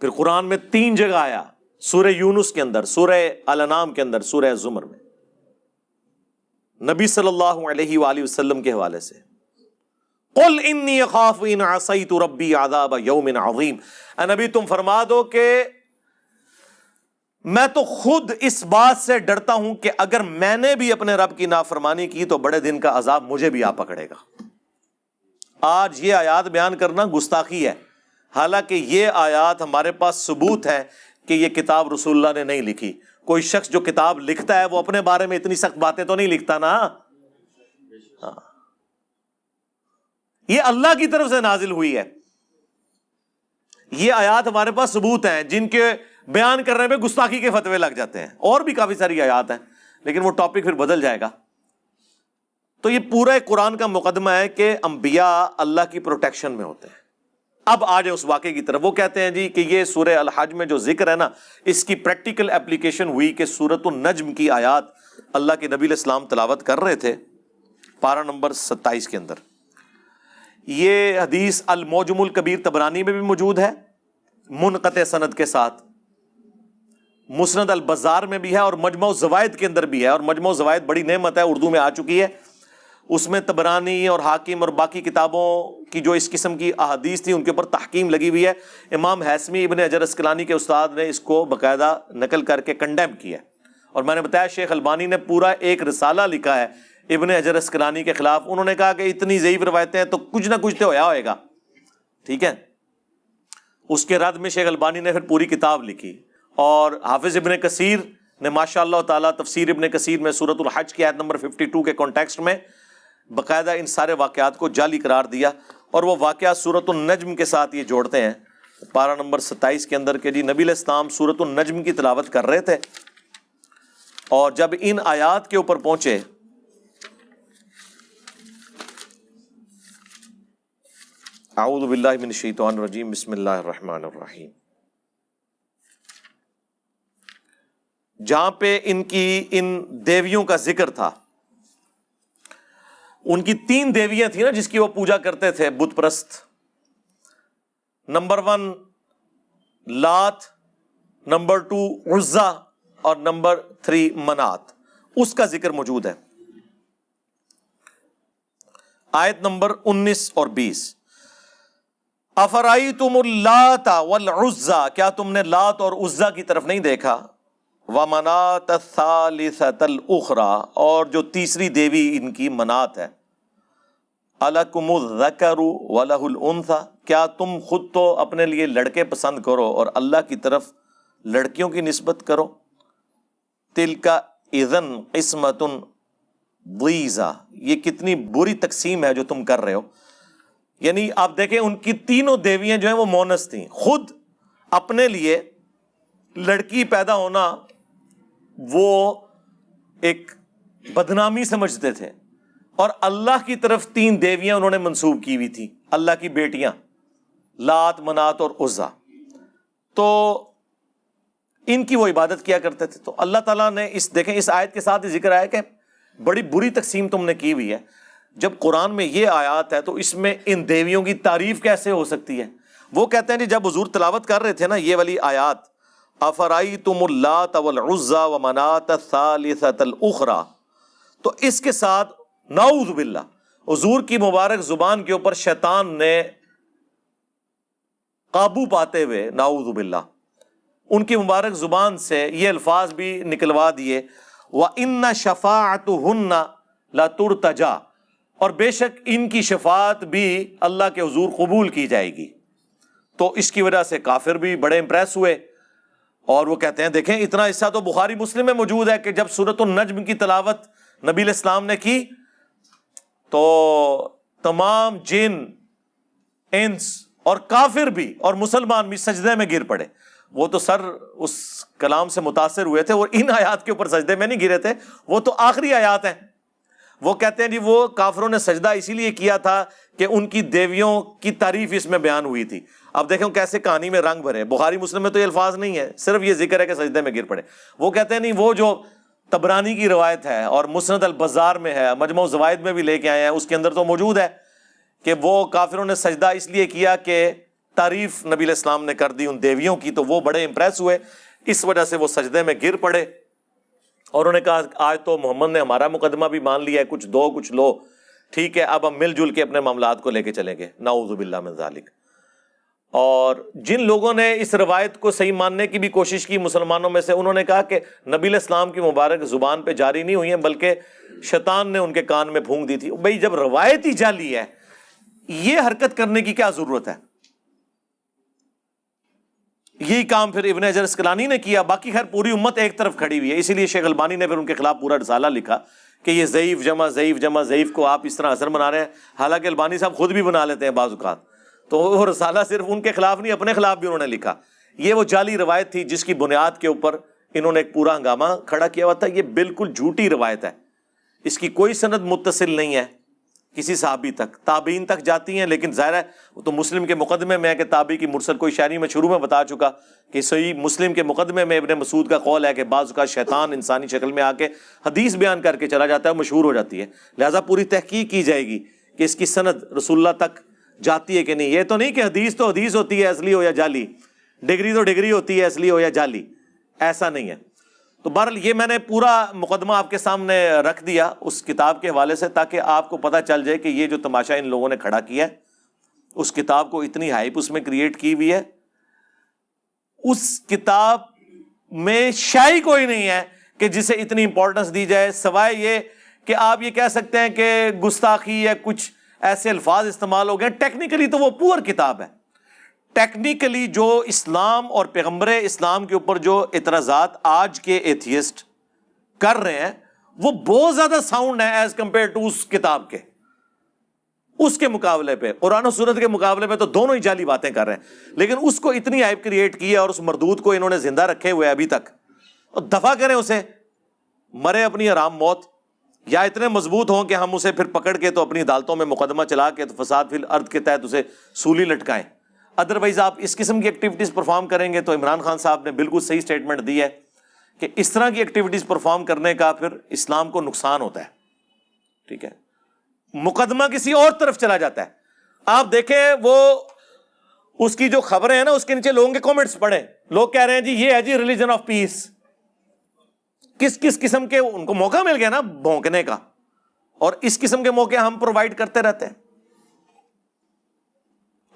پھر قرآن میں 3 جگہ آیا، سورہ یونس کے اندر، سورہ الانعام کے اندر، سورہ زمر میں، نبی صلی اللہ علیہ وآلہ وسلم کے حوالے سے، قل انی اخاف ان عصیت ربی عذاب یوم عظیم. اے نبی تم فرما دو کہ میں تو خود اس بات سے ڈرتا ہوں کہ اگر میں نے بھی اپنے رب کی نافرمانی کی تو بڑے دن کا عذاب مجھے بھی آ پکڑے گا. آج یہ آیات بیان کرنا گستاخی ہے، حالانکہ یہ آیات ہمارے پاس ثبوت ہے کہ یہ کتاب رسول اللہ نے نہیں لکھی. کوئی شخص جو کتاب لکھتا ہے وہ اپنے بارے میں اتنی سخت باتیں تو نہیں لکھتا نا. یہ اللہ کی طرف سے نازل ہوئی ہے. یہ آیات ہمارے پاس ثبوت ہیں جن کے بیان کرنے میں گستاخی کے فتوے لگ جاتے ہیں. اور بھی کافی ساری آیات ہیں لیکن وہ ٹاپک پھر بدل جائے گا. تو یہ پورا قرآن کا مقدمہ ہے کہ انبیاء اللہ کی پروٹیکشن میں ہوتے ہیں. اب آ جائے اس واقعے کی طرف. وہ کہتے ہیں جی کہ یہ سورہ الحج میں جو ذکر ہے نا، اس کی پریکٹیکل اپلیکیشن ہوئی کہ سورۃ النجم کی آیات اللہ کے نبی علیہ السلام تلاوت کر رہے تھے پارہ نمبر 27 کے اندر. یہ حدیث المعجم الکبیر طبرانی میں بھی موجود ہے منقطع سند کے ساتھ، مسند البزار میں بھی ہے اور مجمع الزوائد کے اندر بھی ہے. اور مجمع الزوائد بڑی نعمت ہے، اردو میں آ چکی ہے. اس میں طبرانی اور حاکم اور باقی کتابوں کی جو اس قسم کی احادیث تھی ان کے اوپر تحقیم لگی ہوئی ہے. امام ہیثمی ابن حجر اسقلانی کے استاد نے اس کو باقاعدہ نقل کر کے کنڈیم کیا ہے. اور میں نے بتایا شیخ البانی نے پورا ایک رسالہ لکھا ہے ابن حجر اسقلانی کے خلاف. انہوں نے کہا کہ اتنی ضعیف روایتیں ہیں تو کچھ نہ کچھ تو ہویا ہوئے گا. ٹھیک ہے، اس کے رد میں شیخ البانی نے پھر پوری کتاب لکھی. اور حافظ ابن کثیر نے ماشاء اللہ تعالیٰ تفسیر ابن کثیر میں سورۃ الحج کی آیت نمبر 52 کے کانٹیکسٹ میں باقاعدہ ان سارے واقعات کو جعلی قرار دیا. اور وہ واقعات سورۃ النجم کے ساتھ یہ جوڑتے ہیں پارہ نمبر 27 کے اندر کہ جی نبی علیہ السلام سورۃ النجم کی تلاوت کر رہے تھے اور جب ان آیات کے اوپر پہنچے اعوذ باللہ من الشیطان الرجیم بسم اللہ الرحمن الرحیم، جہاں پہ ان دیویوں کا ذکر تھا. ان کی 3 دیویاں تھیں نا جس کی وہ پوجا کرتے تھے، بت پرست. نمبر 1 لات، نمبر 2 عزا اور نمبر 3 منات. اس کا ذکر موجود ہے آیت نمبر 19 اور 20. افرائیتم اللات والعزا، کیا تم نے لات اور عزا کی طرف نہیں دیکھا؟ ومنات الثالثۃ الاخری، اور جو تیسری دیوی ان کی منات ہے. الکم الذکر ولہ الانثی، کیا تم خود تو اپنے لیے لڑکے پسند کرو اور اللہ کی طرف لڑکیوں کی نسبت کرو. تلک اذن قسمۃ ضیزہ، یہ کتنی بری تقسیم ہے جو تم کر رہے ہو. یعنی آپ دیکھیں ان کی تینوں دیویاں جو ہیں وہ مونس تھیں. خود اپنے لیے لڑکی پیدا ہونا وہ ایک بدنامی سمجھتے تھے، اور اللہ کی طرف 3 دیویاں انہوں نے منسوب کی ہوئی تھی، اللہ کی بیٹیاں لات، منات اور عزا. تو ان کی وہ عبادت کیا کرتے تھے. تو اللہ تعالیٰ نے دیکھیں اس آیت کے ساتھ ذکر آیا کہ بڑی بری تقسیم تم نے کی ہوئی ہے. جب قرآن میں یہ آیات ہے تو اس میں ان دیویوں کی تعریف کیسے ہو سکتی ہے؟ وہ کہتے ہیں جی جب حضور تلاوت کر رہے تھے نا یہ والی آیات، افرائیتم اللات والعزا ومنات الثالثۃ الاخری، تو اس کے ساتھ نعوذ باللہ حضور کی مبارک زبان کے اوپر شیطان نے قابو پاتے ہوئے نعوذ باللہ ان کی مبارک زبان سے یہ الفاظ بھی نکلوا دیے، وَإِنَّ شَفَاعَتُهُنَّ لَتُرْتَجَا، اور بے شک ان کی شفاعت بھی اللہ کے حضور قبول کی جائے گی. تو اس کی وجہ سے کافر بھی بڑے امپریس ہوئے اور وہ کہتے ہیں دیکھیں اتنا حصہ تو بخاری مسلم میں موجود ہے کہ جب سورۃ النجم کی تلاوت نبی علیہ السلام نے کی تو تمام جن، انس اور کافر بھی اور مسلمان بھی سجدے میں گر پڑے. وہ تو سر اس کلام سے متاثر ہوئے تھے، وہ ان آیات کے اوپر سجدے میں نہیں گرے تھے، وہ تو آخری آیات ہیں. وہ کہتے ہیں جی وہ کافروں نے سجدہ اسی لیے کیا تھا کہ ان کی دیویوں کی تعریف اس میں بیان ہوئی تھی. اب دیکھیں کیسے کہانی میں رنگ بھرے. بخاری مسلم میں تو یہ الفاظ نہیں ہے، صرف یہ ذکر ہے کہ سجدے میں گر پڑے. وہ کہتے ہیں نہیں، وہ جو طبرانی کی روایت ہے اور مسند البزار میں ہے، مجمع الزوائد میں بھی لے کے آئے ہیں، اس کے اندر تو موجود ہے کہ وہ کافروں نے سجدہ اس لیے کیا کہ تعریف نبی علیہ السلام نے کر دی ان دیویوں کی، تو وہ بڑے امپریس ہوئے، اس وجہ سے وہ سجدے میں گر پڑے اور انہوں نے کہا آج تو محمد نے ہمارا مقدمہ بھی مان لیا ہے، کچھ دو کچھ لو، ٹھیک ہے اب ہم مل جل کے اپنے معاملات کو لے کے چلیں گے، نعوذ باللہ من ذالک۔ اور جن لوگوں نے اس روایت کو صحیح ماننے کی بھی کوشش کی مسلمانوں میں سے، انہوں نے کہا کہ نبی علیہ السلام کی مبارک زبان پہ جاری نہیں ہوئی ہیں بلکہ شیطان نے ان کے کان میں پھونک دی تھی۔ بھئی جب روایت ہی جعلی ہے، یہ حرکت کرنے کی کیا ضرورت ہے؟ یہی کام پھر ابن حجر اسقلانی نے کیا، باقی خیر پوری امت ایک طرف کھڑی ہوئی ہے، اسی لیے شیخ البانی نے پھر ان کے خلاف پورا رسالہ لکھا کہ یہ ضعیف جمع ضعیف جمع ضعیف کو آپ اس طرح اثر بنا رہے ہیں، حالانکہ البانی صاحب خود بھی بنا لیتے ہیں بعض اوقات، تو وہ رسالہ صرف ان کے خلاف نہیں اپنے خلاف بھی انہوں نے لکھا۔ یہ وہ جعلی روایت تھی جس کی بنیاد کے اوپر انہوں نے ایک پورا ہنگامہ کھڑا کیا ہوا تھا۔ یہ بالکل جھوٹی روایت ہے، اس کی کوئی سند متصل نہیں ہے کسی صحابی تک، تابعین تک جاتی ہیں، لیکن ظاہر ہے وہ تو مسلم کے مقدمے میں ہے کہ تابعی کی مرسل کوئی شاعری میں شروع میں بتا چکا کہ صحیح مسلم کے مقدمے میں ابن مسعود کا قول ہے کہ بعض کا شیطان انسانی شکل میں آ کے حدیث بیان کر کے چلا جاتا ہے، مشہور ہو جاتی ہے، لہٰذا پوری تحقیق کی جائے گی کہ اس کی سند رسول اللہ تک جاتی ہے کہ نہیں۔ یہ تو نہیں کہ حدیث تو حدیث ہوتی ہے اصلی ہو یا جعلی، ڈگری تو ڈگری ہوتی ہے اصلی ہو یا جعلی، ایسا نہیں ہے۔ تو بہرحال یہ میں نے پورا مقدمہ آپ کے سامنے رکھ دیا اس کتاب کے حوالے سے، تاکہ آپ کو پتہ چل جائے کہ یہ جو تماشا ان لوگوں نے کھڑا کیا ہے، اس کتاب کو اتنی ہائپ اس میں کریٹ کی ہوئی ہے، اس کتاب میں شے کوئی نہیں ہے کہ جسے اتنی امپورٹنس دی جائے، سوائے یہ کہ آپ یہ کہہ سکتے ہیں کہ گستاخی یا کچھ ایسے الفاظ استعمال ہو گئے۔ ٹیکنیکلی تو وہ پور کتاب ہے، ٹیکنیکلی جو اسلام اور پیغمبر اسلام کے اوپر جو اعتراضات آج کے ایتھیسٹ کر رہے ہیں وہ بہت زیادہ ساؤنڈ ہے ایز کمپیئر ٹو اس کتاب کے، اس کے مقابلے پہ قرآن و سنت کے مقابلے پہ تو دونوں ہی جعلی باتیں کر رہے ہیں، لیکن اس کو اتنی ہائپ کریٹ کی ہے اور اس مردود کو انہوں نے زندہ رکھے ہوئے ابھی تک، اور دفع کریں اسے، مرے اپنی آرام موت، یا اتنے مضبوط ہوں کہ ہم اسے پھر پکڑ کے تو اپنی عدالتوں میں مقدمہ چلا کے تو فساد فی الارض کے تحت اسے سولی لٹکائیں۔ ادروائز آپ اس قسم کی ایکٹیویٹیز پرفارم کریں گے تو عمران خان صاحب نے بالکل صحیح سٹیٹمنٹ دی ہے کہ اس طرح کی ایکٹیویٹیز پرفارم کرنے کا پھر اسلام کو نقصان ہوتا ہے، ٹھیک ہے، مقدمہ کسی اور طرف چلا جاتا ہے۔ آپ دیکھیں وہ اس کی جو خبریں ہیں نا، اس کے نیچے لوگوں کے کامنٹس پڑھیں، لوگ کہہ رہے ہیں جی یہ ہے جی ریلیجن آف پیس، کس کس قسم کے ان کو موقع مل گیا نا بھونکنے کا، اور اس قسم کے موقع ہم پرووائڈ کرتے رہتے ہیں۔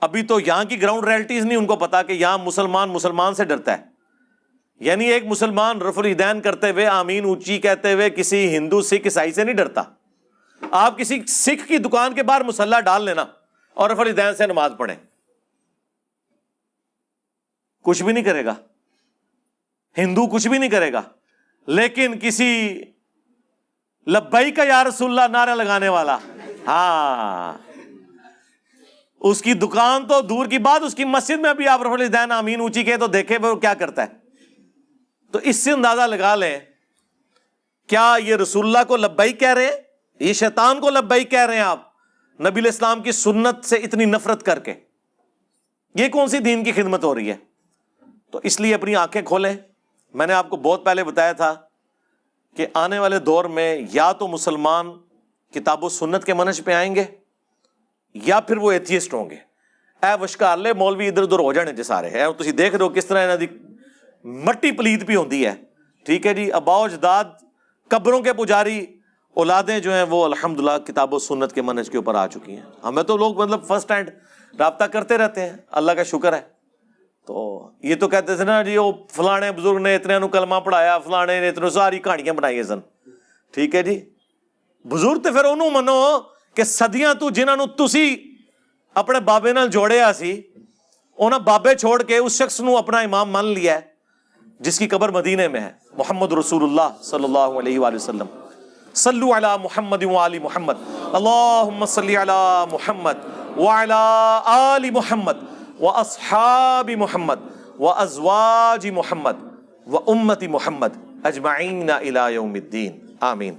ابھی تو یہاں کی گراؤنڈ ریئلٹیز نہیں ان کو پتا کہ یہاں مسلمان سے ڈرتا ہے، یعنی ایک مسلمان رفع الیدین کرتے ہوئے آمین اونچی کہتے ہوئے کسی ہندو سکھ عیسائی سے نہیں ڈرتا۔ آپ کسی سکھ کی دکان کے باہر مصلی ڈال لینا اور رفع الیدین سے نماز پڑھیں، کچھ بھی نہیں کرے گا، ہندو کچھ بھی نہیں کرے گا، لیکن کسی لبیک یا رسول اللہ نعرہ لگانے والا، ہاں اس کی دکان تو دور کی بات، اس کی مسجد میں بھی آپ رفع الیدین آمین اونچی کہے تو دیکھیں وہ کیا کرتا ہے۔ تو اس سے اندازہ لگا لیں کیا یہ رسول اللہ کو لبیک کہہ رہے ہیں، یہ شیطان کو لبیک کہہ رہے ہیں آپ نبی علیہ السلام کی سنت سے اتنی نفرت کر کے؟ یہ کون سی دین کی خدمت ہو رہی ہے؟ تو اس لیے اپنی آنکھیں کھولیں۔ میں نے آپ کو بہت پہلے بتایا تھا کہ آنے والے دور میں یا تو مسلمان کتاب و سنت کے منہج پہ آئیں گے یا پھر وہ ایتھیسٹ ہوں گے۔ اے وشکارلے مولوی ادھر ادھر ہو جانے جے سارے ہے، تسی دیکھ رہے ہو کس طرح انہاں دی مٹی پلیت بھی ہوندی ہے، ٹھیک ہے جی، آباء و اجداد قبروں کے پجاری، اولادیں جو ہیں وہ الحمدللہ کتاب و سنت کے منہج کے اوپر آ چکی ہیں۔ ہمیں تو لوگ مطلب فرسٹ ہینڈ رابطہ کرتے رہتے ہیں، اللہ کا شکر ہے۔ تو یہ تو کہتے تھے نا جی وہ فلانے بزرگ نے اتنے نو کلمہ پڑھایا، فلانے نے اتنے ساری کہانیاں بنائی سن، ٹھیک ہے جی، بزرگ تو پھر انہوں منو کہ صدیاں تو جنہاں نو تسی اپنے بابے نال جوڑیا سی، انہاں بابے چھوڑ کے اس شخص نو اپنا امام مان لیا ہے جس کی قبر مدینے میں ہے، محمد رسول اللہ صلی اللہ علیہ وآلہ وسلم۔ صلو علی محمد وآل محمد، اللہم صلی علی محمد وعلی آل محمد واصحاب محمد وازواج محمد وامت محمد اجمعین الی یوم الدین، آمین۔